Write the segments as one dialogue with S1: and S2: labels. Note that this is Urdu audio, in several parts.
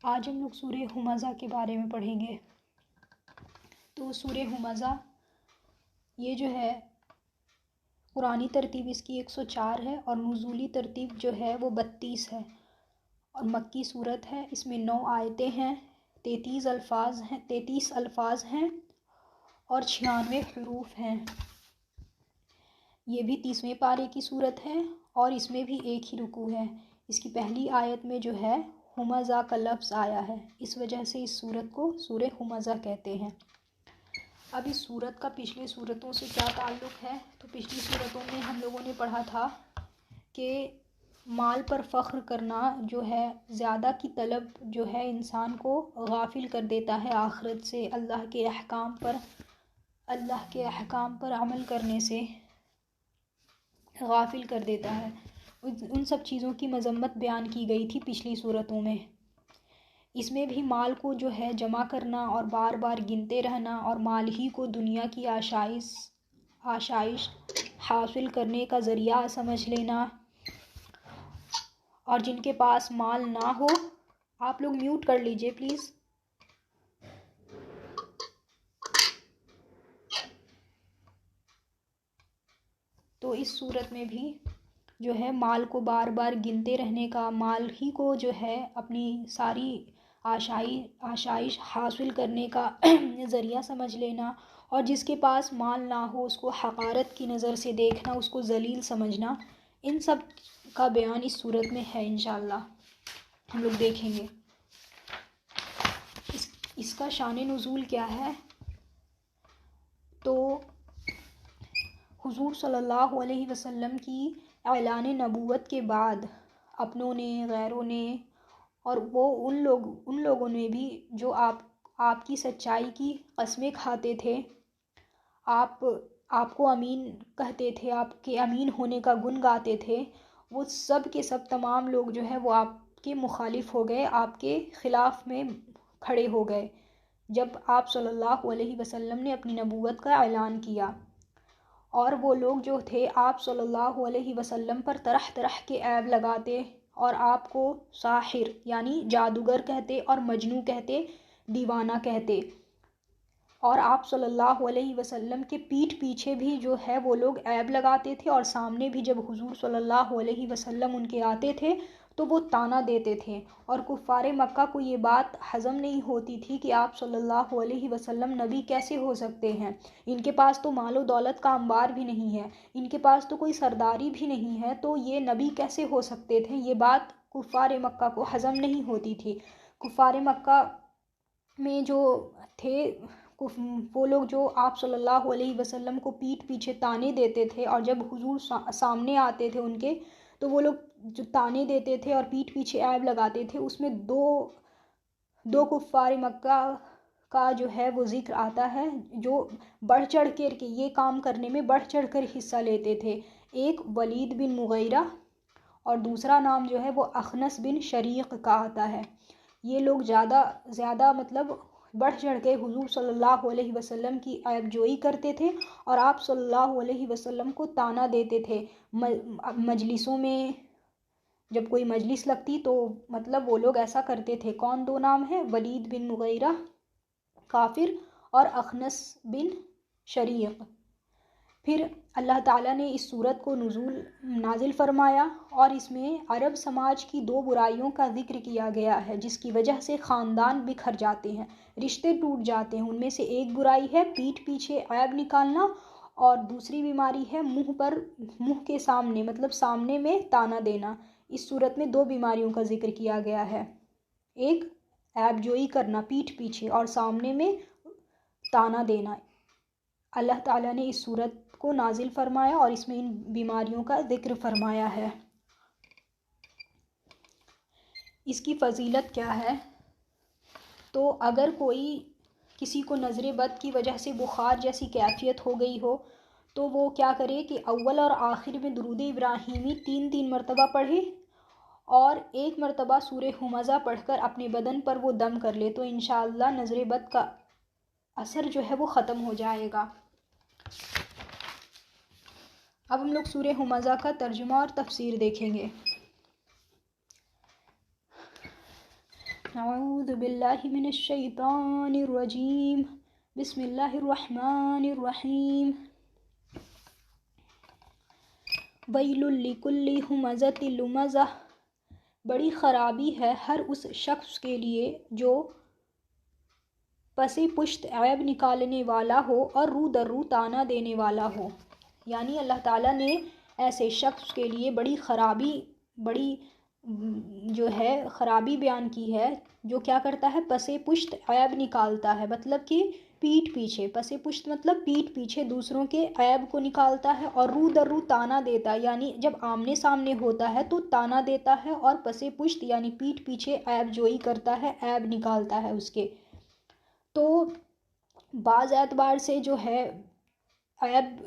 S1: آج ہم لوگ سورہ ہمزہ کے بارے میں پڑھیں گے۔ تو سورہ ہمزہ یہ جو ہے قرآنی ترتیب اس کی 104 ہے اور نزولی ترتیب جو ہے وہ 32 ہے اور مکی صورت ہے۔ اس میں 9 آیتیں ہیں، 33 الفاظ ہیں اور 96 حروف ہیں۔ یہ بھی 30ویں پارے کی صورت ہے اور اس میں بھی ایک ہی رکوع ہے۔ اس کی پہلی آیت میں جو ہے ہمزہ کا لفظ آیا ہے، اس وجہ سے اس صورت کو سورہ ہمزہ کہتے ہیں۔ اب اس صورت کا پچھلی صورتوں سے کیا تعلق ہے؟ تو پچھلی صورتوں میں ہم لوگوں نے پڑھا تھا کہ مال پر فخر کرنا جو ہے، زیادہ کی طلب جو ہے انسان کو غافل کر دیتا ہے آخرت سے، اللہ کے احکام پر عمل کرنے سے غافل کر دیتا ہے۔ ان سب چیزوں کی مذمت بیان کی گئی تھی پچھلی صورتوں میں۔ اس میں بھی مال کو جو ہے جمع کرنا اور بار بار گنتے رہنا اور مال ہی کو دنیا کی آشائش حاصل کرنے کا ذریعہ سمجھ لینا، اور جن کے پاس مال نہ ہو، آپ لوگ میوٹ کر لیجئے پلیز۔ تو اس صورت میں بھی جو ہے مال کو بار بار گنتے رہنے کا، مال ہی کو جو ہے اپنی ساری آشائش حاصل کرنے کا ذریعہ سمجھ لینا، اور جس کے پاس مال نہ ہو اس کو حقارت کی نظر سے دیکھنا، اس کو ذلیل سمجھنا، ان سب کا بیان اس صورت میں ہے۔ انشاءاللہ ہم لوگ دیکھیں گے اس کا شان نزول کیا ہے۔ تو حضور صلی اللہ علیہ وسلم کی اعلان نبوت کے بعد اپنوں نے، غیروں نے اور وہ ان لوگوں نے بھی جو آپ کی سچائی کی قسمیں کھاتے تھے، آپ کو امین کہتے تھے، آپ کے امین ہونے کا گن گاتے تھے، وہ سب کے سب تمام لوگ جو ہے وہ آپ کے مخالف ہو گئے، آپ کے خلاف میں کھڑے ہو گئے جب آپ صلی اللہ علیہ وسلم نے اپنی نبوت کا اعلان کیا۔ اور وہ لوگ جو تھے آپ صلی اللہ علیہ وسلم پر طرح طرح کے عیب لگاتے اور آپ کو ساحر یعنی جادوگر کہتے اور مجنوں کہتے، دیوانہ کہتے، اور آپ صلی اللہ علیہ وسلم کے پیٹھ پیچھے بھی جو ہے وہ لوگ عیب لگاتے تھے، اور سامنے بھی جب حضور صلی اللہ علیہ وسلم ان کے آتے تھے تو وہ طعنہ دیتے تھے، اور کفار مکہ کو یہ بات ہضم نہیں ہوتی تھی کہ آپ صلی اللہ علیہ وسلم نبی کیسے ہو سکتے ہیں، ان کے پاس تو مال و دولت کا انبار بھی نہیں ہے، ان کے پاس تو کوئی سرداری بھی نہیں ہے، تو یہ نبی کیسے ہو سکتے تھے؟ یہ بات کفار مکہ کو ہضم نہیں ہوتی تھی۔ کفار مکہ میں جو تھے وہ لوگ جو آپ صلی اللہ علیہ وسلم کو پیٹھ پیچھے طعنے دیتے تھے، اور جب حضور سامنے آتے تھے ان کے تو وہ لوگ جو طعنے دیتے تھے اور پیٹھ پیچھے عیب لگاتے تھے، اس میں دو کفار مکہ کا جو ہے وہ ذکر آتا ہے جو بڑھ چڑھ کر کے یہ کام کرنے میں بڑھ چڑھ کر حصہ لیتے تھے۔ ایک ولید بن مغیرہ اور دوسرا نام جو ہے وہ اخنس بن شریق کا آتا ہے۔ یہ لوگ زیادہ مطلب بڑھ چڑھ کے حضور صلی اللہ علیہ وسلم کی عیب جوئی کرتے تھے اور آپ صلی اللہ علیہ وسلم کو طعنہ دیتے تھے۔ مجلسوں میں جب کوئی مجلس لگتی تو مطلب وہ لوگ ایسا کرتے تھے۔ کون دو نام ہیں؟ ولید بن مغیرہ کافر اور اخنس بن شریق۔ پھر اللہ تعالیٰ نے اس صورت کو نازل فرمایا اور اس میں عرب سماج کی 2 برائیوں کا ذکر کیا گیا ہے جس کی وجہ سے خاندان بکھر جاتے ہیں، رشتے ٹوٹ جاتے ہیں۔ ان میں سے ایک برائی ہے پیٹھ پیچھے عیب نکالنا، اور دوسری بیماری ہے منہ کے سامنے مطلب سامنے میں طعنہ دینا۔ اس صورت میں 2 بیماریوں کا ذکر کیا گیا ہے، ایک عیب جوئی کرنا پیٹھ پیچھے اور سامنے میں طعنہ دینا۔ اللہ تعالیٰ نے اس صورت کو نازل فرمایا اور اس میں ان بیماریوں کا ذکر فرمایا ہے۔ اس کی فضیلت کیا ہے؟ تو اگر کسی کو نظر بد کی وجہ سے بخار جیسی کیفیت ہو گئی ہو تو وہ کیا کرے کہ اول اور آخر میں درود ابراہیمی 3 مرتبہ پڑھے اور 1 مرتبہ سورہ ہمزہ پڑھ کر اپنے بدن پر وہ دم کر لے، تو انشاءاللہ نظر بد کا اثر جو ہے وہ ختم ہو جائے گا۔ اب ہم لوگ سورہ ہمزہ کا ترجمہ اور تفسیر دیکھیں گے۔ اعوذ باللہ من الشیطان الرجیم، بسم اللہ الرحمن الرحیم۔ ویل لکل ہمزۃ لمزہ، بڑی خرابی ہے ہر اس شخص کے لیے جو پس پشت عیب نکالنے والا ہو اور رو در رو تانا دینے والا ہو۔ یعنی اللہ تعالیٰ نے ایسے شخص کے لیے بڑی خرابی بیان کی ہے، جو کیا کرتا ہے، پس پشت عیب نکالتا ہے، مطلب کہ پیٹھ پیچھے، پس پشت مطلب پیٹھ پیچھے دوسروں کے عیب کو نکالتا ہے، اور رو در رو تانا دیتا ہے، یعنی جب آمنے سامنے ہوتا ہے تو تانا دیتا ہے، اور پس پشت یعنی پیٹھ پیچھے عیب جوئی کرتا ہے، عیب نکالتا ہے اس کے۔ تو بعض اعتبار سے جو ہے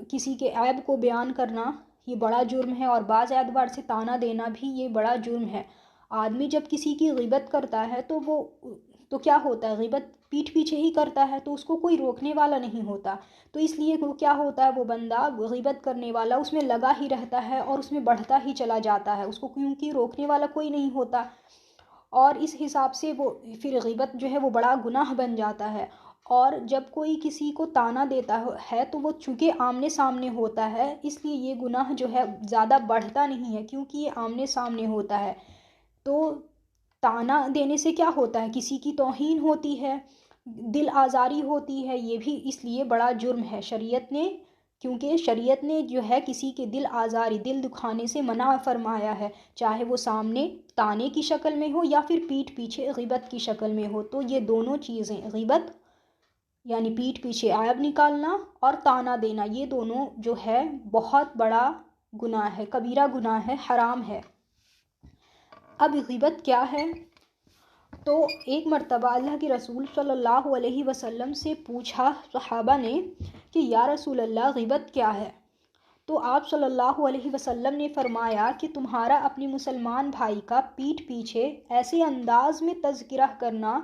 S1: کسی کے عیب کو بیان کرنا یہ بڑا جرم ہے، اور بعض اعتبار سے تانا دینا بھی یہ بڑا جرم ہے۔ آدمی جب کسی کی غیبت کرتا ہے تو کیا ہوتا ہے، غیبت پیٹھ پیچھے ہی کرتا ہے، تو اس کو کوئی روکنے والا نہیں ہوتا، تو اس لیے وہ کیا ہوتا ہے، وہ بندہ غیبت کرنے والا اس میں لگا ہی رہتا ہے اور اس میں بڑھتا ہی چلا جاتا ہے، اس کو کیونکہ روکنے والا کوئی نہیں ہوتا، اور اس حساب سے وہ پھر غیبت جو ہے وہ بڑا گناہ بن جاتا ہے۔ اور جب کوئی کسی کو تانا دیتا ہے تو وہ چونکہ آمنے سامنے ہوتا ہے، اس لیے یہ گناہ جو ہے زیادہ بڑھتا نہیں ہے، کیونکہ یہ آمنے سامنے ہوتا ہے۔ تو تانا دینے سے کیا ہوتا ہے، کسی کی توہین ہوتی ہے، دل آزاری ہوتی ہے، یہ بھی اس لیے بڑا جرم ہے کیونکہ شریعت نے جو ہے کسی کے دل آزاری، دل دکھانے سے منع فرمایا ہے، چاہے وہ سامنے تانے کی شکل میں ہو یا پھر پیٹھ پیچھے غیبت کی شکل میں ہو۔ تو یہ دونوں چیزیں، غیبت یعنی پیٹھ پیچھے عیب نکالنا اور تانا دینا، یہ دونوں جو ہے بہت بڑا گناہ ہے، کبیرہ گناہ ہے، حرام ہے۔ اب غیبت کیا ہے؟ تو ایک مرتبہ اللہ کے رسول صلی اللہ علیہ وسلم سے پوچھا صحابہ نے کہ یا رسول اللہ، غیبت کیا ہے؟ تو آپ صلی اللہ علیہ وسلم نے فرمایا کہ تمہارا اپنے مسلمان بھائی کا پیٹھ پیچھے ایسے انداز میں تذکرہ کرنا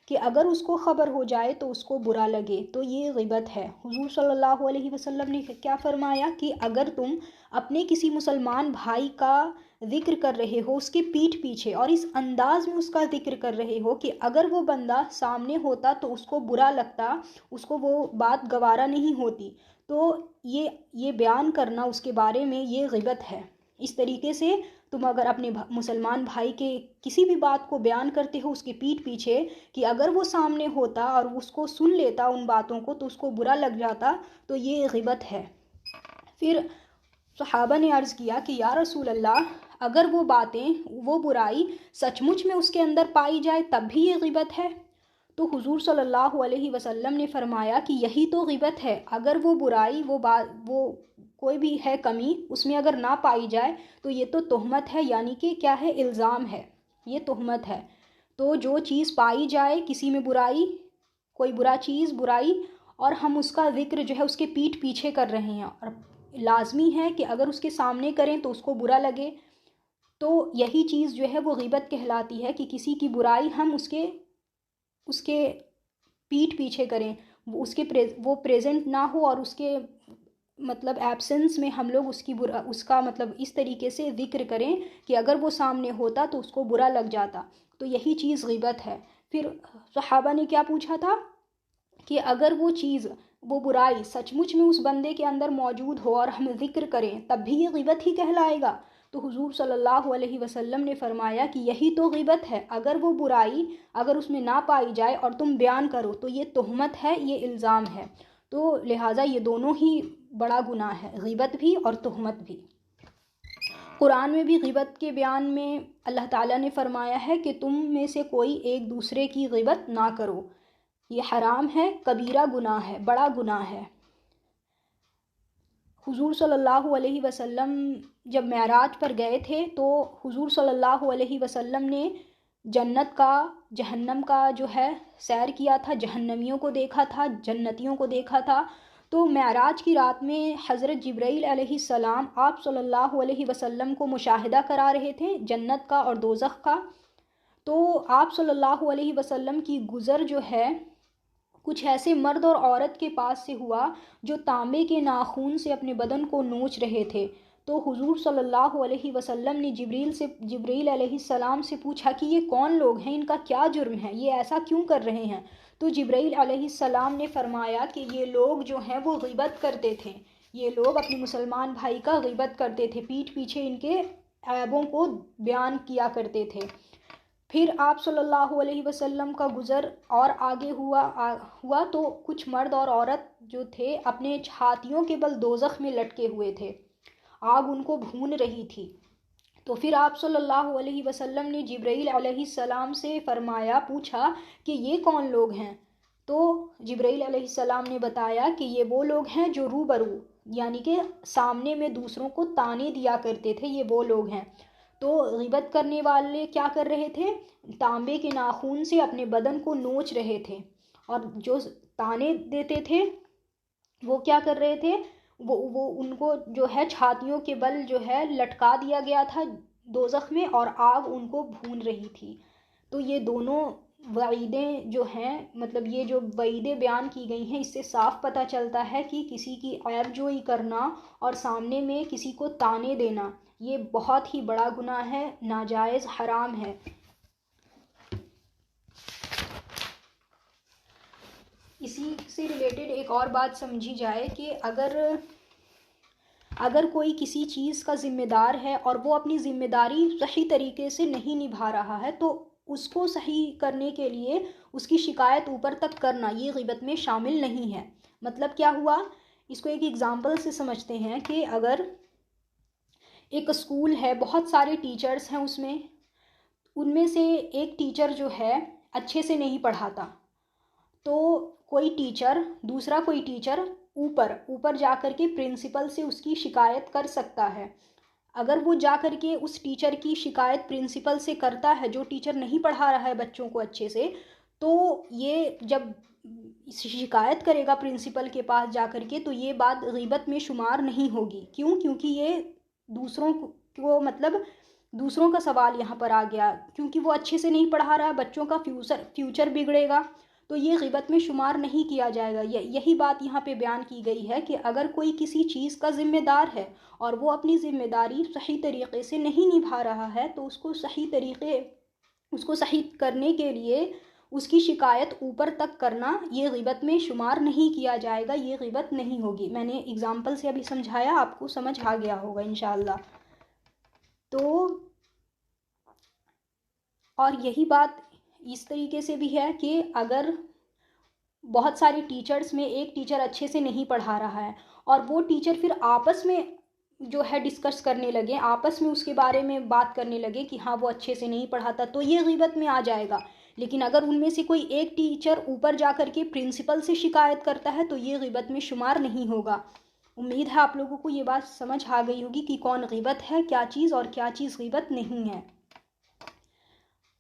S1: کہ اگر اس کو خبر ہو جائے تو اس کو برا لگے، تو یہ غیبت ہے۔ حضور صلی اللہ علیہ وسلم نے کیا فرمایا کہ اگر تم اپنے کسی مسلمان بھائی کا ذکر کر رہے ہو اس کے پیٹھ پیچھے، اور اس انداز میں اس کا ذکر کر رہے ہو کہ اگر وہ بندہ سامنے ہوتا تو اس کو برا لگتا، اس کو وہ بات گوارا نہیں ہوتی، تو یہ بیان کرنا اس کے بارے میں یہ غیبت ہے۔ اس طریقے سے تم اگر اپنے مسلمان بھائی کے کسی بھی بات کو بیان کرتے ہو اس کے پیٹھ پیچھے کہ اگر وہ سامنے ہوتا اور اس کو سن لیتا ان باتوں کو تو اس کو برا لگ جاتا، تو یہ غیبت ہے۔ پھر صحابہ نے عرض کیا کہ یا رسول اللہ، اگر وہ باتیں، وہ برائی سچ مچ میں اس کے اندر پائی جائے تب بھی یہ غیبت ہے؟ تو حضور صلی اللہ علیہ وسلم نے فرمایا کہ یہی تو غیبت ہے، اگر وہ برائی، وہ کوئی بھی ہے کمی اس میں اگر نہ پائی جائے تو یہ تو تہمت ہے، یعنی کہ کیا ہے، الزام ہے، یہ تہمت ہے۔ تو جو چیز پائی جائے کسی میں برائی، کوئی برا چیز، برائی، اور ہم اس کا ذکر جو ہے اس کے پیٹھ پیچھے کر رہے ہیں، اور لازمی ہے کہ اگر اس کے سامنے کریں تو اس کو برا لگے، تو یہی چیز جو ہے وہ غیبت کہلاتی ہے، کہ کسی کی برائی ہم اس کے پیٹھ پیچھے کریں، وہ پریزنٹ نہ ہو اور اس کے مطلب ایبسنس میں ہم لوگ اس کا مطلب اس طریقے سے ذکر کریں کہ اگر وہ سامنے ہوتا تو اس کو برا لگ جاتا، تو یہی چیز غیبت ہے۔ پھر صحابہ نے کیا پوچھا تھا کہ اگر وہ چیز، وہ برائی سچ مچ میں اس بندے کے اندر موجود ہو اور ہم ذکر کریں تب بھی یہ غیبت ہی کہلائے گا؟ تو حضور صلی اللہ علیہ وسلم نے فرمایا کہ یہی تو غیبت ہے، اگر وہ برائی اگر اس میں نہ پائی جائے اور تم بیان کرو تو یہ تہمت ہے، یہ الزام ہے۔ تو لہٰذا یہ دونوں ہی بڑا گناہ ہے، غیبت بھی اور تہمت بھی۔ قرآن میں بھی غیبت کے بیان میں اللہ تعالیٰ نے فرمایا ہے کہ تم میں سے کوئی ایک دوسرے کی غیبت نہ کرو، یہ حرام ہے، کبیرہ گناہ ہے، بڑا گناہ ہے۔ حضور صلی اللہ علیہ وسلم جب معراج پر گئے تھے تو حضور صلی اللہ علیہ وسلم نے جنت کا، جہنم کا جو ہے سیر کیا تھا، جہنمیوں کو دیکھا تھا، جنتیوں کو دیکھا تھا۔ تو معراج کی رات میں حضرت جبرائیل علیہ السلام آپ صلی اللہ علیہ وسلم کو مشاہدہ کرا رہے تھے جنت کا اور دوزخ کا۔ تو آپ صلی اللہ علیہ وسلم کی گزر جو ہے کچھ ایسے مرد اور عورت کے پاس سے ہوا جو تانبے کے ناخون سے اپنے بدن کو نوچ رہے تھے۔ تو حضور صلی اللہ علیہ وسلم نے جبریل علیہ السلام سے پوچھا کہ یہ کون لوگ ہیں، ان کا کیا جرم ہے، یہ ایسا کیوں کر رہے ہیں؟ تو جبریل علیہ السلام نے فرمایا کہ یہ لوگ جو ہیں وہ غیبت کرتے تھے، یہ لوگ اپنے مسلمان بھائی کا غیبت کرتے تھے، پیٹھ پیچھے ان کے عیبوں کو بیان کیا کرتے تھے۔ پھر آپ صلی اللہ علیہ وسلم کا گزر اور آگے ہوا تو کچھ مرد اور عورت جو تھے اپنے چھاتیوں کے بل دوزخ میں لٹکے ہوئے تھے، آگ ان کو بھون رہی تھی۔ تو پھر آپ صلی اللہ علیہ وسلم نے جبرائیل علیہ السلام سے پوچھا کہ یہ کون لوگ ہیں؟ تو جبرائیل علیہ السلام نے بتایا کہ یہ وہ لوگ ہیں جو روبرو یعنی کہ سامنے میں دوسروں کو طعنے دیا کرتے تھے، یہ وہ لوگ ہیں۔ تو غیبت کرنے والے کیا کر رہے تھے؟ تانبے کے ناخون سے اپنے بدن کو نوچ رہے تھے، اور جو طعنے دیتے تھے وہ کیا کر رہے تھے؟ وہ ان کو جو ہے چھاتیوں کے بل جو ہے لٹکا دیا گیا تھا دوزخ میں، اور آگ ان کو بھون رہی تھی۔ تو یہ دونوں وعیدیں جو ہیں، مطلب یہ جو وعیدیں بیان کی گئی ہیں، اس سے صاف پتہ چلتا ہے کہ کسی کی عیب جوئی کرنا اور سامنے میں کسی کو طعنے دینا یہ بہت ہی بڑا گناہ ہے، ناجائز، حرام ہے۔ اسی سے ریلیٹڈ ایک اور بات سمجھی جائے کہ اگر کوئی کسی چیز کا ذمہ دار ہے اور وہ اپنی ذمہ داری صحیح طریقے سے نہیں نبھا رہا ہے، تو اس کو صحیح کرنے کے لیے اس کی شکایت اوپر تک کرنا یہ غیبت میں شامل نہیں ہے۔ مطلب کیا ہوا؟ اس کو ایک ایگزامپل سے سمجھتے ہیں کہ اگر ایک اسکول ہے، بہت سارے ٹیچرز ہیں، ان میں سے ایک ٹیچر جو ہے اچھے سے نہیں پڑھاتا، تو دوسرا کوئی ٹیچر اوپر جا کر کے پرنسپل سے اس کی شکایت کر سکتا ہے۔ اگر وہ جا کر کے اس ٹیچر کی شکایت پرنسپل سے کرتا ہے جو ٹیچر نہیں پڑھا رہا ہے بچوں کو اچھے سے، تو یہ جب شکایت کرے گا پرنسپل کے پاس جا کر کے، تو یہ بات غیبت میں شمار نہیں ہوگی۔ کیوں؟ کیونکہ یہ دوسروں کا سوال یہاں پر آ گیا، کیونکہ وہ اچھے سے نہیں پڑھا رہا ہے، بچوں کا فیوچر بگڑے گا، تو یہ غیبت میں شمار نہیں کیا جائے گا۔ یہی بات یہاں پہ بیان کی گئی ہے کہ اگر کوئی کسی چیز کا ذمہ دار ہے اور وہ اپنی ذمہ داری صحیح طریقے سے نہیں نبھا رہا ہے، تو اس کو صحیح کرنے کے لیے اس کی شکایت اوپر تک کرنا یہ غیبت میں شمار نہیں کیا جائے گا، یہ غیبت نہیں ہوگی۔ میں نے اگزامپل سے ابھی سمجھایا، آپ کو سمجھ آ گیا ہوگا انشاءاللہ۔ تو اور یہی بات اس طریقے سے بھی ہے کہ اگر بہت سارے ٹیچرز میں ایک ٹیچر اچھے سے نہیں پڑھا رہا ہے اور وہ ٹیچر پھر آپس میں جو ہے ڈسکس کرنے لگے، آپس میں اس کے بارے میں بات کرنے لگے کہ ہاں وہ اچھے سے نہیں پڑھاتا، تو یہ غیبت میں آ جائے گا۔ لیکن اگر ان میں سے کوئی ایک ٹیچر اوپر جا کر کے پرنسپل سے شکایت کرتا ہے تو یہ غیبت میں شمار نہیں ہوگا۔ امید ہے آپ لوگوں کو یہ بات سمجھ آ گئی ہوگی کہ کون غیبت ہے، کیا چیز، اور کیا چیز غیبت نہیں ہے۔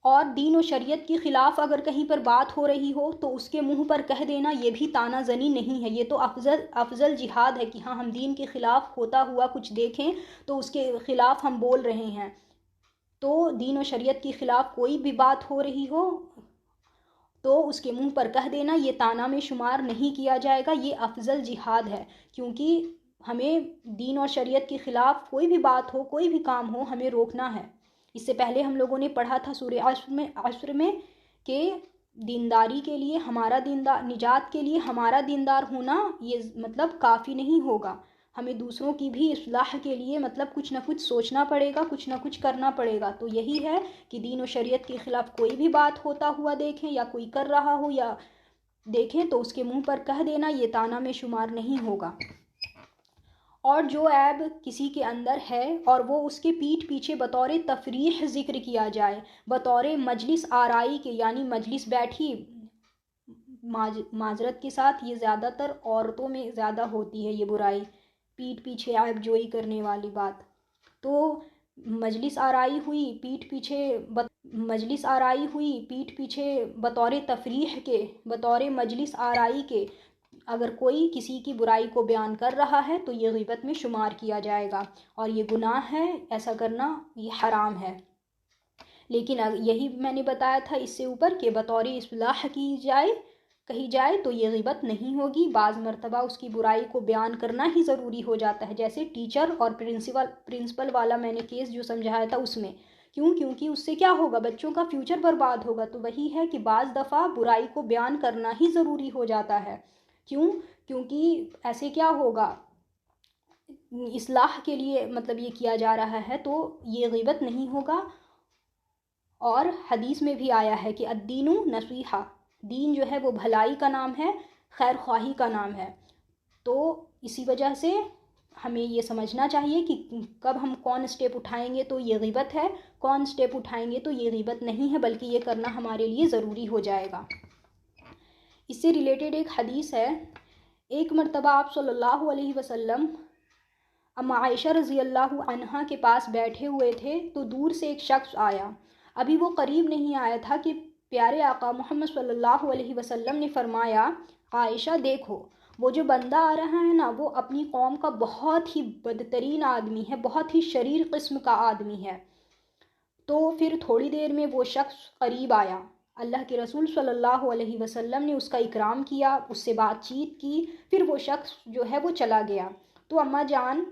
S1: اور دین و شریعت کے خلاف اگر کہیں پر بات ہو رہی ہو تو اس کے منہ پر کہہ دینا یہ بھی طعنہ زنی نہیں ہے، یہ تو افضل جہاد ہے کہ ہاں ہم دین کے خلاف ہوتا ہوا کچھ دیکھیں تو اس کے خلاف ہم بول رہے ہیں۔ تو دین و شریعت کے خلاف کوئی بھی بات ہو رہی ہو تو اس کے منہ پر کہہ دینا یہ طعنہ میں شمار نہیں کیا جائے گا، یہ افضل جہاد ہے، کیونکہ ہمیں دین اور شریعت کے خلاف کوئی بھی بات ہو، کوئی بھی کام ہو، ہمیں روکنا ہے۔ اس سے پہلے ہم لوگوں نے پڑھا تھا سورہ عصر میں کہ دینداری کے لیے نجات کے لیے ہمارا دیندار ہونا یہ مطلب کافی نہیں ہوگا، ہمیں دوسروں کی بھی اصلاح کے لیے مطلب کچھ نہ کچھ سوچنا پڑے گا، کچھ نہ کچھ کرنا پڑے گا۔ تو یہی ہے کہ دین و شریعت کے خلاف کوئی بھی بات ہوتا ہوا دیکھیں یا کوئی کر رہا ہو یا دیکھیں تو اس کے منہ پر کہہ دینا یہ طعنہ میں شمار نہیں ہوگا۔ اور جو عیب کسی کے اندر ہے اور وہ اس کے پیٹھ پیچھے بطور تفریح ذکر کیا جائے، بطور مجلس آرائی کے، یعنی مجلس بیٹھی، معذرت کے ساتھ یہ زیادہ تر عورتوں میں زیادہ ہوتی ہے یہ برائی، پیٹھ پیچھے عیب جوئی کرنے والی بات۔ تو مجلس آرائی ہوئی پیٹھ پیچھے بطور تفریح کے، بطور مجلس آرائی کے اگر کوئی کسی کی برائی کو بیان کر رہا ہے تو یہ غیبت میں شمار کیا جائے گا، اور یہ گناہ ہے، ایسا کرنا یہ حرام ہے۔ لیکن یہی میں نے بتایا تھا اس سے اوپر کہ بطور اصلاح کی جائے کہی جائے تو یہ غیبت نہیں ہوگی۔ بعض مرتبہ اس کی برائی کو بیان کرنا ہی ضروری ہو جاتا ہے، جیسے ٹیچر اور پرنسپل والا میں نے کیس جو سمجھایا تھا اس میں، کیونکہ اس سے کیا ہوگا، بچوں کا فیوچر برباد ہوگا۔ تو وہی ہے کہ بعض دفعہ برائی کو بیان کرنا ہی ضروری ہو جاتا ہے۔ کیونکہ ایسے کیا ہوگا، اصلاح کے لیے مطلب یہ کیا جا رہا ہے، تو یہ غیبت نہیں ہوگا۔ اور حدیث میں بھی آیا ہے کہ الدین نصیحہ، دین جو ہے وہ بھلائی کا نام ہے، خیر خواہی کا نام ہے۔ تو اسی وجہ سے ہمیں یہ سمجھنا چاہیے کہ کب ہم کون اسٹیپ اٹھائیں گے تو یہ غیبت ہے، کون اسٹیپ اٹھائیں گے تو یہ غیبت نہیں ہے، بلکہ یہ کرنا ہمارے لیے ضروری ہو جائے گا۔ اس سے ریلیٹڈ ایک حدیث ہے، ایک مرتبہ آپ صلی اللہ علیہ وسلم اما عائشہ رضی اللہ عنہا کے پاس بیٹھے ہوئے تھے، تو دور سے ایک شخص آیا۔ ابھی وہ قریب نہیں آیا تھا کہ پیارے آقا محمد صلی اللہ علیہ وسلم نے فرمایا، عائشہ دیکھو، وہ جو بندہ آ رہا ہے نا، وہ اپنی قوم کا بہت ہی بدترین آدمی ہے، بہت ہی شریر قسم کا آدمی ہے۔ تو پھر تھوڑی دیر میں وہ شخص قریب آیا، اللہ کے رسول صلی اللہ علیہ وسلم نے اس کا اکرام کیا، اس سے بات چیت کی، پھر وہ شخص جو ہے وہ چلا گیا۔ تو اماں جان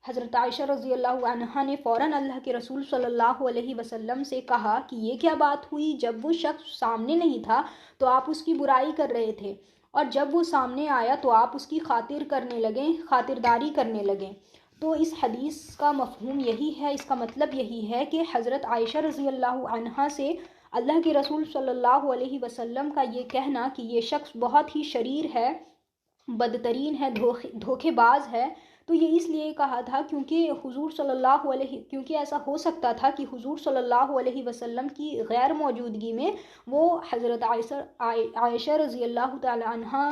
S1: حضرت عائشہ رضی اللہ عنہا نے فوراً اللہ کے رسول صلی اللہ علیہ وسلم سے کہا کہ یہ کیا بات ہوئی، جب وہ شخص سامنے نہیں تھا تو آپ اس کی برائی کر رہے تھے، اور جب وہ سامنے آیا تو آپ اس کی خاطرداری کرنے لگے۔ تو اس حدیث کا مفہوم یہی ہے، اس کا مطلب یہی ہے کہ حضرت عائشہ رضی اللہ عنہا سے اللہ کے رسول صلی اللہ علیہ وسلم کا یہ کہنا کہ یہ شخص بہت ہی شریر ہے، بدترین ہے، دھوکے باز ہے، تو یہ اس لیے کہا تھا کیونکہ ایسا ہو سکتا تھا کہ حضور صلی اللہ علیہ وسلم کی غیر موجودگی میں وہ حضرت عائشہ رضی اللہ تعالی عنہا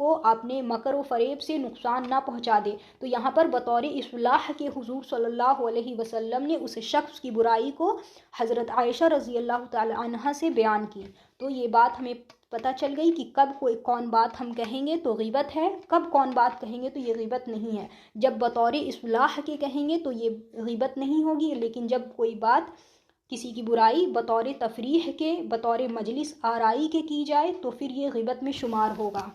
S1: کو اپنے مکر و فریب سے نقصان نہ پہنچا دے۔ تو یہاں پر بطور اصلاح کے حضور صلی اللہ علیہ وسلم نے اس شخص کی برائی کو حضرت عائشہ رضی اللہ تعالی عنہا سے بیان کی۔ تو یہ بات ہمیں پتہ چل گئی کہ کب کون بات ہم کہیں گے تو غیبت ہے، کب کون بات کہیں گے تو یہ غیبت نہیں ہے۔ جب بطور اصلاح کے کہیں گے تو یہ غیبت نہیں ہوگی، لیکن جب کوئی بات کسی کی برائی بطور تفریح کے، بطور مجلس آرائی کے کی جائے تو پھر یہ غیبت میں شمار ہوگا۔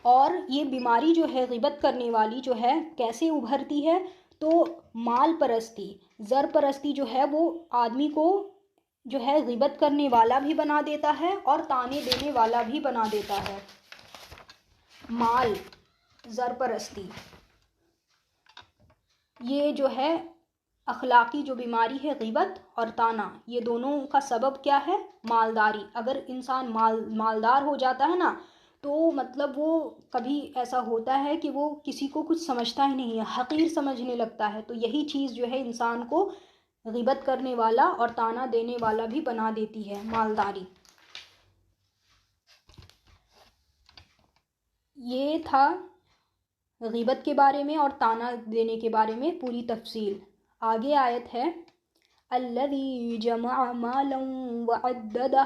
S1: اور یہ بیماری جو ہے غیبت کرنے والی جو ہے کیسے ابھرتی ہے، تو مال پرستی، زر پرستی جو ہے وہ آدمی کو جو ہے غیبت کرنے والا بھی بنا دیتا ہے اور طعنے دینے والا بھی بنا دیتا ہے۔ مال، زر پرستی، یہ جو ہے اخلاقی جو بیماری ہے غیبت اور طعنہ، یہ دونوں کا سبب کیا ہے، مالداری۔ اگر انسان مالدار ہو جاتا ہے نا، تو مطلب وہ کبھی ایسا ہوتا ہے کہ وہ کسی کو کچھ سمجھتا ہی نہیں ہے، حقیر سمجھنے لگتا ہے۔ تو یہی چیز جو ہے انسان کو غیبت کرنے والا اور طعنہ دینے والا بھی بنا دیتی ہے، مالداری۔ یہ تھا غیبت کے بارے میں اور طعنہ دینے کے بارے میں پوری تفصیل۔ آگے آیت ہے، الذی جمع مالا وعددہ،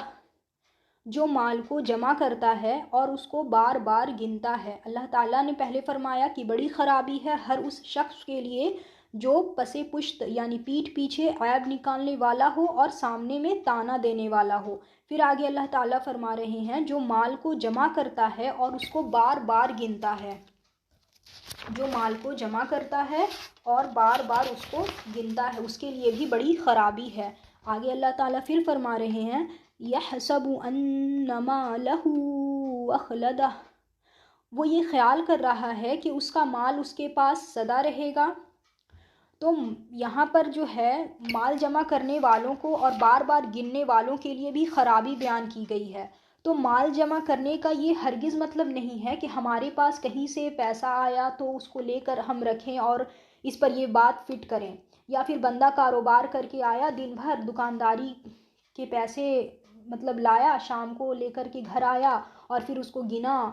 S1: جو مال کو جمع کرتا ہے اور اس کو بار بار گنتا ہے۔ اللہ تعالیٰ نے پہلے فرمایا کہ بڑی خرابی ہے ہر اس شخص کے لیے جو پس پشت یعنی پیٹھ پیچھے عیب نکالنے والا ہو اور سامنے میں طعنہ دینے والا ہو۔ پھر آگے اللہ تعالیٰ فرما رہے ہیں، جو مال کو جمع کرتا ہے اور اس کو بار بار گنتا ہے، جو مال کو جمع کرتا ہے اور بار بار اس کو گنتا ہے، اس کے لیے بھی بڑی خرابی ہے۔ آگے اللہ تعالیٰ پھر فرما رہے ہیں، یحسب ان مالہ اخلدہ، وہ یہ خیال کر رہا ہے کہ اس کا مال اس کے پاس سدا رہے گا۔ تو یہاں پر جو ہے مال جمع کرنے والوں کو اور بار بار گننے والوں کے لیے بھی خرابی بیان کی گئی ہے۔ تو مال جمع کرنے کا یہ ہرگز مطلب نہیں ہے کہ ہمارے پاس کہیں سے پیسہ آیا تو اس کو لے کر ہم رکھیں اور اس پر یہ بات فٹ کریں، یا پھر بندہ کاروبار کر کے آیا، دن بھر دکانداری کے پیسے مطلب لایا، شام کو لے کر کے گھر آیا اور پھر اس کو گنا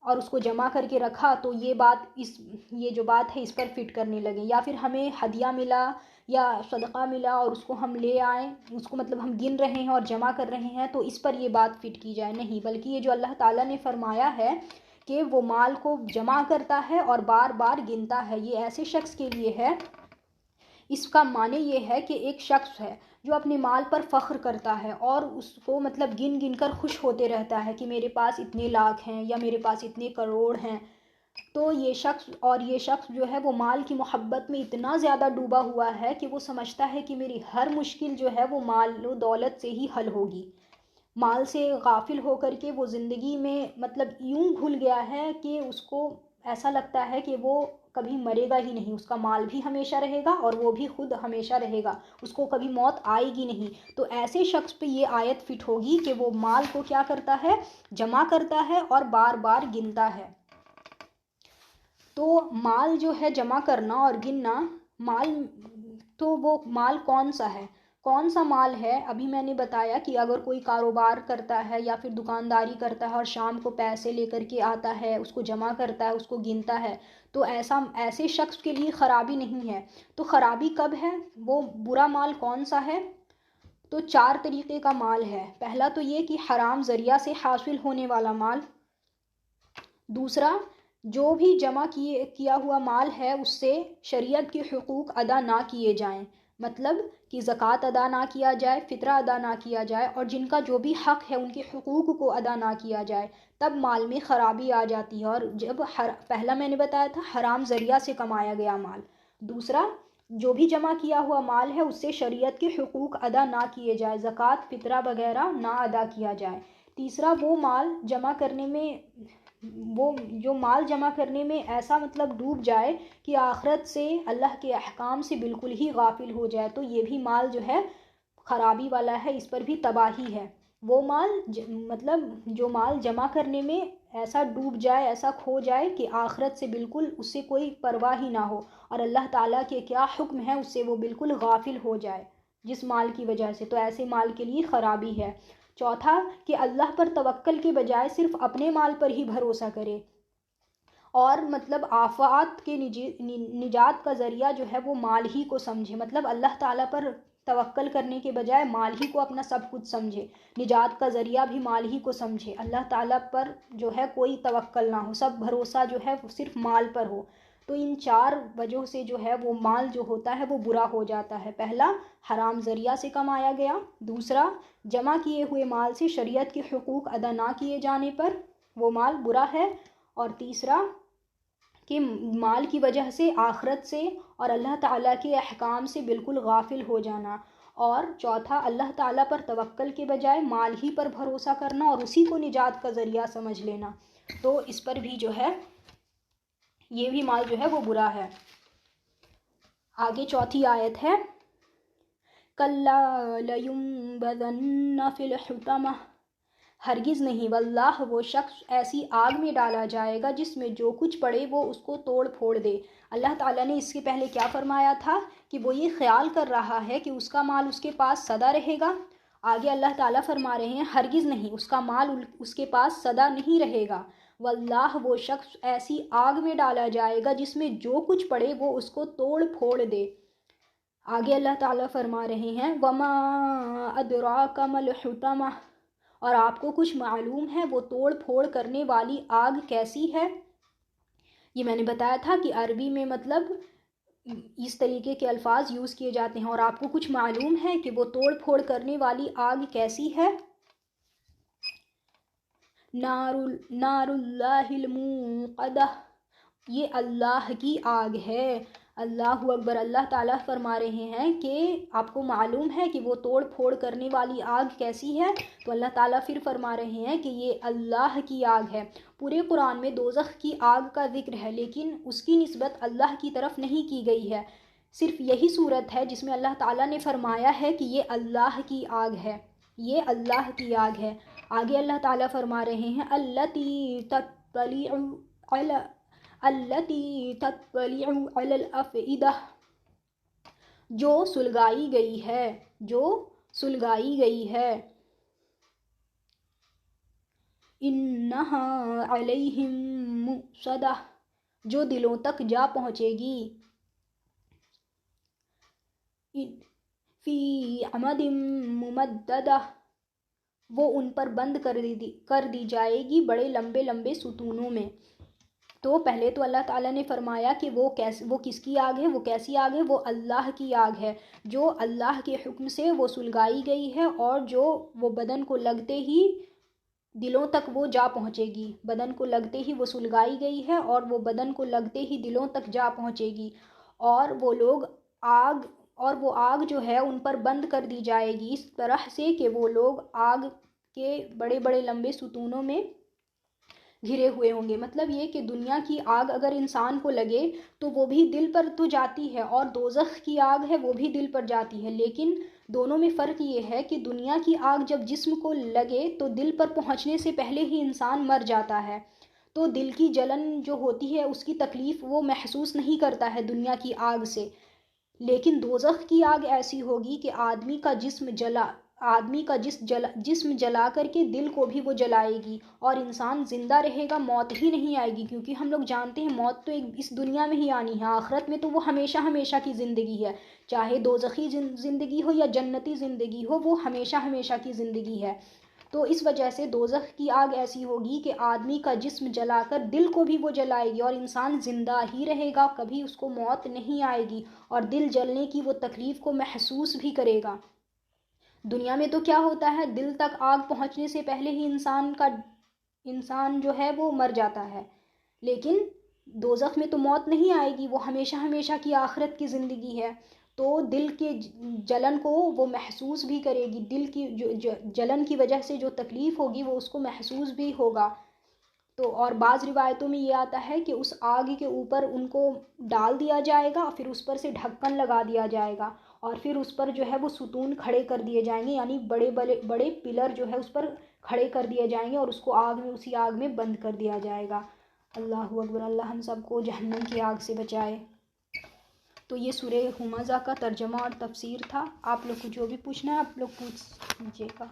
S1: اور اس کو جمع کر کے رکھا، تو یہ جو بات ہے اس پر فٹ کرنے لگے۔ یا پھر ہمیں ہدیہ ملا یا صدقہ ملا اور اس کو ہم لے آئیں، اس کو مطلب ہم گن رہے ہیں اور جمع کر رہے ہیں، تو اس پر یہ بات فٹ کی جائے نہیں، بلکہ یہ جو اللہ تعالیٰ نے فرمایا ہے کہ وہ مال کو جمع کرتا ہے اور بار بار گنتا ہے، یہ ایسے شخص کے لیے ہے اس کا معنی یہ ہے کہ ایک شخص ہے جو اپنے مال پر فخر کرتا ہے اور اس کو مطلب گن گن کر خوش ہوتے رہتا ہے کہ میرے پاس اتنے لاکھ ہیں یا میرے پاس اتنے کروڑ ہیں، تو یہ شخص جو ہے وہ مال کی محبت میں اتنا زیادہ ڈوبا ہوا ہے کہ وہ سمجھتا ہے کہ میری ہر مشکل جو ہے وہ مال و دولت سے ہی حل ہوگی۔ مال سے غافل ہو کر کے وہ زندگی میں مطلب یوں گھل گیا ہے کہ اس کو ایسا لگتا ہے کہ وہ کبھی مرے گا ہی نہیں، اس کا مال بھی ہمیشہ رہے گا اور وہ بھی خود ہمیشہ رہے گا، اس کو کبھی موت آئے گی نہیں۔ تو ایسے شخص پہ یہ آیت فٹ ہوگی کہ وہ مال کو کیا کرتا ہے، جمع کرتا ہے اور بار بار گنتا ہے۔ تو مال جو ہے جمع کرنا اور گننا، تو وہ مال کون سا ہے، کون سا مال ہے؟ ابھی میں نے بتایا کہ اگر کوئی کاروبار کرتا ہے یا پھر دکانداری کرتا ہے اور شام کو پیسے لے کر کے آتا ہے، اس کو جمع کرتا ہے، اس کو گنتا ہے، تو ایسے شخص کے لیے خرابی نہیں ہے۔ تو خرابی کب ہے، وہ برا مال کون سا ہے؟ تو 4 طریقے کا مال ہے۔ پہلا تو یہ کہ حرام ذریعہ سے حاصل ہونے والا مال۔ دوسرا، جو بھی جمع کیا ہوا مال ہے اس سے شریعت کے حقوق ادا نہ کیے جائیں، مطلب کہ زکوٰۃ ادا نہ کیا جائے، فطرہ ادا نہ کیا جائے، اور جن کا جو بھی حق ہے ان کے حقوق کو ادا نہ کیا جائے، تب مال میں خرابی آ جاتی ہے۔ اور جب پہلا میں نے بتایا تھا حرام ذریعہ سے کمایا گیا مال۔ دوسرا، جو بھی جمع کیا ہوا مال ہے اس سے شریعت کے حقوق ادا نہ کیے جائے، زکوٰۃ فطرہ وغیرہ نہ ادا کیا جائے۔ تیسرا، وہ جو مال جمع کرنے میں ایسا مطلب ڈوب جائے کہ آخرت سے، اللہ کے احکام سے بالکل ہی غافل ہو جائے، تو یہ بھی مال جو ہے خرابی والا ہے، اس پر بھی تباہی ہے۔ وہ مال مطلب جو مال جمع کرنے میں ایسا ڈوب جائے، ایسا کھو جائے کہ آخرت سے بالکل اس سے کوئی پرواہ ہی نہ ہو اور اللہ تعالیٰ کے کیا حکم ہے اس سے وہ بالکل غافل ہو جائے جس مال کی وجہ سے، تو ایسے مال کے لیے خرابی ہے۔ چوتھا، کہ اللہ پر توکل کے بجائے صرف اپنے مال پر ہی بھروسہ کرے اور مطلب آفات کے نجات کا ذریعہ جو ہے وہ مال ہی کو سمجھے، مطلب اللہ تعالیٰ پر توکل کرنے کے بجائے مال ہی کو اپنا سب کچھ سمجھے، نجات کا ذریعہ بھی مال ہی کو سمجھے، اللہ تعالیٰ پر جو ہے کوئی توکل نہ ہو، سب بھروسہ جو ہے وہ صرف مال پر ہو۔ تو ان 4 وجہ سے جو ہے وہ مال جو ہوتا ہے وہ برا ہو جاتا ہے۔ پہلا، حرام ذریعہ سے کمایا گیا۔ دوسرا، جمع کیے ہوئے مال سے شریعت کے حقوق ادا نہ کیے جانے پر وہ مال برا ہے۔ اور تیسرا، کہ مال کی وجہ سے آخرت سے اور اللہ تعالیٰ کے احکام سے بالکل غافل ہو جانا۔ اور چوتھا، اللہ تعالیٰ پر توکل کے بجائے مال ہی پر بھروسہ کرنا اور اسی کو نجات کا ذریعہ سمجھ لینا، تو اس پر بھی جو ہے یہ بھی مال جو ہے وہ برا ہے۔ آگے چوتھی آیت ہے، کَلَّا لَيُنبَذَنَّ فِي الْحُطَمَةِ، ہرگز نہیں، واللہ وہ شخص ایسی آگ میں ڈالا جائے گا جس میں جو کچھ پڑے وہ اس کو توڑ پھوڑ دے۔ اللہ تعالیٰ نے اس کے پہلے کیا فرمایا تھا کہ وہ یہ خیال کر رہا ہے کہ اس کا مال اس کے پاس سدا رہے گا۔ آگے اللہ تعالیٰ فرما رہے ہیں ہرگز نہیں، اس کا مال اس کے پاس سدا نہیں رہے گا، واللہ وہ شخص ایسی آگ میں ڈالا جائے گا جس میں جو کچھ پڑے وہ اس کو توڑ پھوڑ دے۔ آگے اللہ تعالیٰ فرما رہے ہیں وَمَا أَدْرَاكَ مَا الْحُطَمَةُ، اور آپ کو کچھ معلوم ہے وہ توڑ پھوڑ کرنے والی آگ کیسی ہے؟ یہ میں نے بتایا تھا کہ عربی میں مطلب اس طریقے کے الفاظ یوز کیے جاتے ہیں، اور آپ کو کچھ معلوم ہے کہ وہ توڑ پھوڑ کرنے والی آگ کیسی ہے؟ نار اللہ الموقدہ، یہ اللہ کی آگ ہے۔ اللہ اکبر۔ اللہ تعالیٰ فرما رہے ہیں کہ آپ کو معلوم ہے کہ وہ توڑ پھوڑ کرنے والی آگ کیسی ہے، تو اللہ تعالیٰ پھر فرما رہے ہیں کہ یہ اللہ کی آگ ہے۔ پورے قرآن میں دوزخ کی آگ کا ذکر ہے لیکن اس کی نسبت اللہ کی طرف نہیں کی گئی ہے، صرف یہی صورت ہے جس میں اللہ تعالیٰ نے فرمایا ہے کہ یہ اللہ کی آگ ہے، یہ اللہ کی آگ ہے۔ آگے اللہ تعالیٰ فرما رہے ہیں التی تطلع علی الافئدہ، جو سلگائی گئی ہے، جو سلگائی گئی ہے، انہا علیہم مؤصدہ، جو دلوں تک جا پہنچے گی، فی عمد ممددہ، وہ ان پر بند کر دی جائے گی بڑے لمبے لمبے ستونوں میں۔ تو پہلے تو اللہ تعالیٰ نے فرمایا کہ وہ کس کی آگ ہے، وہ کیسی آگ ہے، وہ اللہ کی آگ ہے جو اللہ کے حکم سے وہ سلگائی گئی ہے، اور جو وہ بدن کو لگتے ہی دلوں تک وہ جا پہنچے گی، بدن کو لگتے ہی وہ سلگائی گئی ہے اور وہ بدن کو لگتے ہی دلوں تک جا پہنچے گی، اور وہ لوگ آگ اور وہ آگ جو ہے ان پر بند کر دی جائے گی اس طرح سے کہ وہ لوگ آگ کے بڑے بڑے لمبے ستونوں میں گھرے ہوئے ہوں گے۔ مطلب یہ کہ دنیا کی آگ اگر انسان کو لگے تو وہ بھی دل پر تو جاتی ہے، اور دوزخ کی آگ ہے وہ بھی دل پر جاتی ہے، لیکن دونوں میں فرق یہ ہے کہ دنیا کی آگ جب جسم کو لگے تو دل پر پہنچنے سے پہلے ہی انسان مر جاتا ہے، تو دل کی جلن جو ہوتی ہے اس کی تکلیف وہ محسوس نہیں کرتا ہے دنیا کی آگ سے۔ لیکن دوزخ کی آگ ایسی ہوگی کہ آدمی کا جسم جلا کر کے دل کو بھی وہ جلائے گی، اور انسان زندہ رہے گا، موت ہی نہیں آئے گی، کیونکہ ہم لوگ جانتے ہیں موت تو اس دنیا میں ہی آنی ہے، آخرت میں تو وہ ہمیشہ ہمیشہ کی زندگی ہے، چاہے دوزخی زندگی ہو یا جنتی زندگی ہو، وہ ہمیشہ ہمیشہ کی زندگی ہے۔ تو اس وجہ سے دوزخ کی آگ ایسی ہوگی کہ آدمی کا جسم جلا کر دل کو بھی وہ جلائے گی، اور انسان زندہ ہی رہے گا، کبھی اس کو موت نہیں آئے گی، اور دل جلنے کی وہ تکلیف کو محسوس بھی کرے گا۔ دنیا میں تو کیا ہوتا ہے، دل تک آگ پہنچنے سے پہلے ہی انسان جو ہے وہ مر جاتا ہے، لیکن دوزخ میں تو موت نہیں آئے گی، وہ ہمیشہ ہمیشہ کی آخرت کی زندگی ہے، تو دل کے جلن کو وہ محسوس بھی کرے گی، دل کی جلن کی وجہ سے جو تکلیف ہوگی وہ اس کو محسوس بھی ہوگا۔ تو اور بعض روایتوں میں یہ آتا ہے کہ اس آگ کے اوپر ان کو ڈال دیا جائے گا، پھر اس پر سے ڈھکن لگا دیا جائے گا، اور پھر اس پر جو ہے وہ ستون کھڑے کر دیے جائیں گے، یعنی بڑے بڑے بڑے پلر جو ہے اس پر کھڑے کر دیے جائیں گے، اور اس کو اسی آگ میں بند کر دیا جائے گا۔ اللہ اکبر، اللہ ہم سب کو جہنم کی آگ سے بچائے۔ تو یہ سورہ ہمزہ کا ترجمہ اور تفسیر تھا۔ آپ لوگ کو جو بھی پوچھنا ہے آپ لوگ پوچھ لیجیے گا۔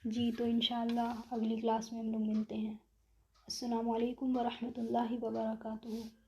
S1: جی تو انشاءاللہ اگلی کلاس میں ہم لوگ ملتے ہیں۔ السلام علیکم ورحمۃ اللہ وبرکاتہ۔